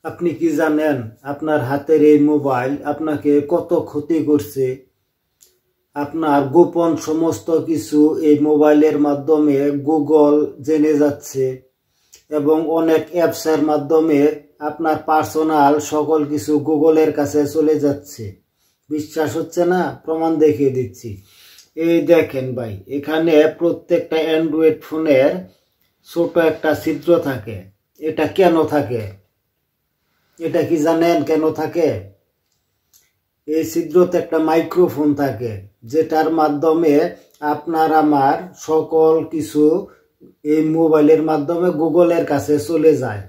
আপনি কি জানেন আপনার হাতের এই মোবাইল আপনাকে কত ক্ষতি করছে? আপনার গোপন সমস্ত কিছু এই মোবাইলের মাধ্যমে গুগল জেনে যাচ্ছে এবং অনেক অ্যাপসের মাধ্যমে আপনার পার্সোনাল সকল কিছু গুগলের কাছে চলে যাচ্ছে। বিশ্বাস হচ্ছে না? প্রমাণ দেখিয়ে দিচ্ছি। এই দেখেন ভাই, এখানে প্রত্যেকটা অ্যান্ড্রয়েড ফোনের ছোট একটা ছিদ্র থাকে। এটা কেন থাকে? এটা কি জানেন কেন থাকে? এই ছিদ্রতে একটা মাইক্রোফোন থাকে, যেটার মাধ্যমে আপনার আমার সকল কিছু এই মোবাইলের মাধ্যমে গুগলের কাছে চলে যায়।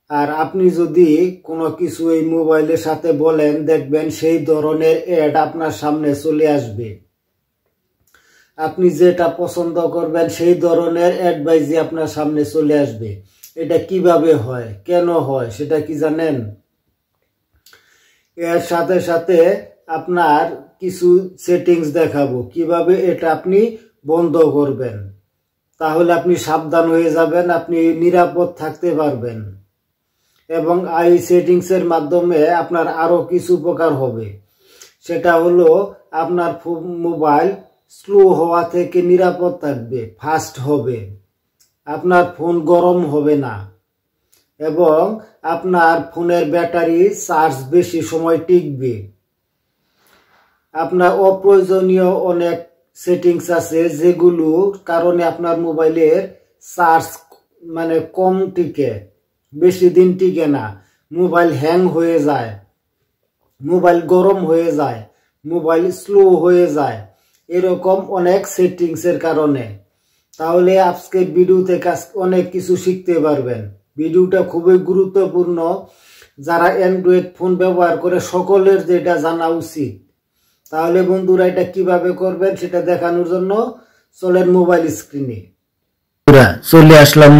আর আপনি যদি কোনো কিছু এই মোবাইলের সাথে বলেন, দেখবেন সেই ধরনের অ্যাড আপনার সামনে চলে আসবে। আপনি যেটা পছন্দ করবেন সেই ধরনের অ্যাডভাইসই আপনার সামনে চলে আসবে। এটা কিভাবে হয়, কেন হয়, সেটা কি জানেন? এর সাথে সাথে আপনার কিছু সেটিংস দেখাবো কিভাবে এটা আপনি বন্ধ করবেন। তাহলে আপনি সাবধান হয়ে যাবেন, আপনি নিরাপদ থাকতে পারবেন এবং এই সেটিংসের মাধ্যমে আপনার আরো কিছু উপকার হবে। সেটা হলো আপনার মোবাইল স্লো হওয়া থেকে নিরাপদ থাকবে, ফাস্ট হবে, আপনার ফোন গরম হবে না এবং আপনার ফোনের ব্যাটারি চার্জ বেশি সময় টিকবে। আপনার অপ্রয়োজনীয় অনেক সেটিংস আছে যেগুলোর কারণে আপনার মোবাইলের চার্জ কম টিকে, বেশি দিন টিকে না, মোবাইল হ্যাং হয়ে যায়, মোবাইল গরম হয়ে যায়, মোবাইল স্লো হয়ে যায়, এরকম অনেক সেটিংসের কারণে। তাহলে আজকে ভিডিও থেকে অনেক কিছু শিখতে পারবেন। ভিডিওটা খুবই গুরুত্বপূর্ণ, যারা অ্যান্ড্রয়েড ফোন ব্যবহার করে সকলের যেটা জানা উচিত। তাহলে বন্ধুরা এটা কিভাবে করবেন সেটা দেখানোর জন্য চলেন মোবাইল স্ক্রিনে। চলে আসলাম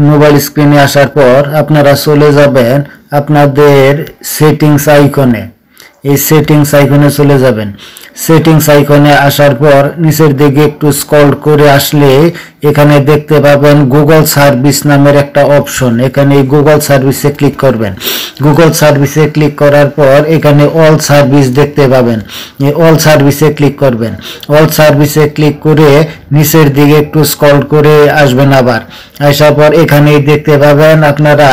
মোবাইল স্ক্রিনে আসার পর আপনারা চলে যাবেন আপনাদের সেটিংস আইকনে। এই সেটিংস আইকনে চলে যাবেন। সেটিংস আইকনে আসার পর নিচের দিকে একটু স্ক্রল করে আসলে এখানে দেখতে পাবেন গুগল সার্ভিস নামের একটা অপশন। এখানে গুগল সার্ভিসে ক্লিক করবেন। গুগল সার্ভিসে ক্লিক করার পর এখানে অল সার্ভিস দেখতে পাবেন। এই অল সার্ভিসে ক্লিক করবেন। অল সার্ভিসে ক্লিক করে নিচের দিকে একটু স্ক্রল করে আসবেন। আবার আসার পর এখানেই দেখতে পাবেন আপনারা,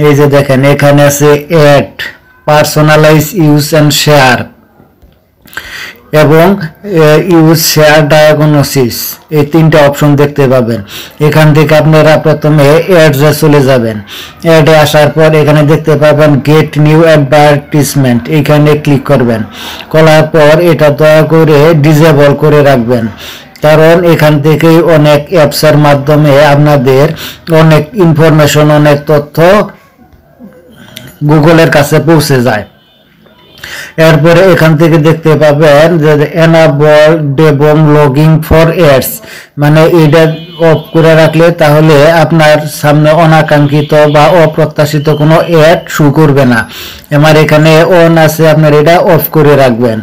এই যে দেখেন এখানে আছে add, personalise, use and share এবং ইউজ শেয়ার ডায়াগনোসিস, এই তিনটা অপশন দেখতে পাবেন। এখান থেকে আপনারা প্রথমে অ্যাডসে চলে যাবেন। অ্যাডে আসার পর এখানে দেখতে পাবেন গেট নিউ অ্যাডভার্টিসমেন্ট, এখানে ক্লিক করবেন। করার পর এটা দয়া করে ডিসেবল করে রাখবেন, কারণ এখান থেকেই অনেক অ্যাপসের মাধ্যমে আপনাদের অনেক ইনফরমেশন, অনেক তথ্য গুগলের কাছে পৌঁছে যায়। এরপরে এখান থেকে দেখতে পাবেন যে এনাবল ডেবং লগিং ফর অ্যাডস, এটা অফ করে রাখলে তাহলে আপনার সামনে অনাকাঙ্ক্ষিত বা অপ্রত্যাশিত কোনো অ্যাড শো করবে না। আমার এখানে অন আছে, আপনার এটা অফ করে রাখবেন।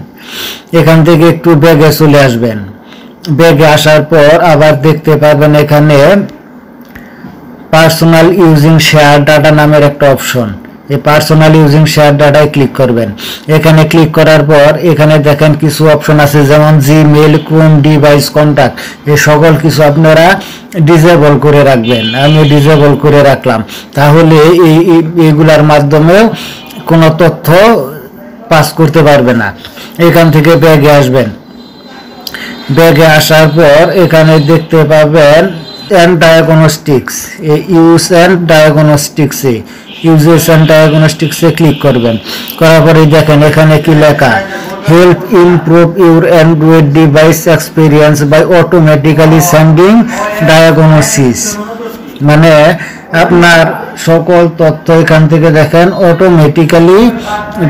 এখান থেকে একটু ব্যাগে চলে আসবেন। ব্যাগে আসার পর আবার দেখতে পাবেন এখানে পার্সোনাল ইউজিং শেয়ার ডাটা নামের একটা অপশন। এই পার্সোনাল ইউজিং শেয়ার ডাটায় ক্লিক করবেন। এখানে ক্লিক করার পর এখানে দেখেন কিছু অপশন আছে, যেমন জিমেল, ক্রোম ডিভাইস, কন্টাক্ট, এই সকল কিছু আপনারা ডিসেবল করে রাখবেন। আমি ডিসেবল করে রাখলাম, তাহলে এইগুলার মাধ্যমেও কোনো তথ্য পাস করতে পারবে না। এখান থেকে ব্যাগে আসবেন। ব্যাগে আসার পর এখানে দেখতে পাবেন অ্যান্ড ডায়াগনস্টিক্স, ইউজ অ্যান্ড ডায়াগনস্টিক্সে ইউজেস অ্যান্ড ডায়াগনস্টিক্সে ক্লিক করবেন। করার পরে দেখেন এখানে কি লেখা, help improve your Android device experience by automatically sending diagnosis, আপনার সকল তথ্য এখান থেকে দেখেন অটোমেটিক্যালি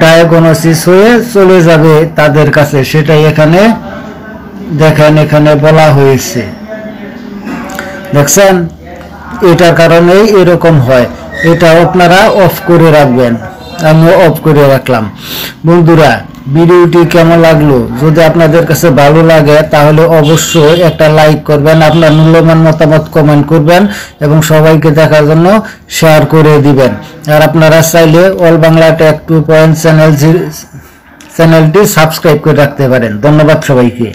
ডায়াগনোসিস হয়ে চলে যাবে তাদের কাছে, সেটাই এখানে দেখেন এখানে বলা হয়েছে। দেখছেন, এটার কারণেই এরকম হয়। এটা আপনারা অফ করে রাখবেন। আমিও অফ করে রাখলাম। বন্ধুরা, ভিডিওটি কেমন লাগলো? যদি আপনাদের কাছে ভালো লাগে তাহলে অবশ্যই একটা লাইক করবেন, আপনার মূল্যবান মতামত কমেন্ট করবেন এবং সবাইকে দেখার জন্য শেয়ার করে দিবেন। আর আপনারা চাইলে অল বাংলা টেক 2 পয়েন্ট চ্যানেলটি সাবস্ক্রাইব করে রাখতে পারেন। ধন্যবাদ সবাইকে।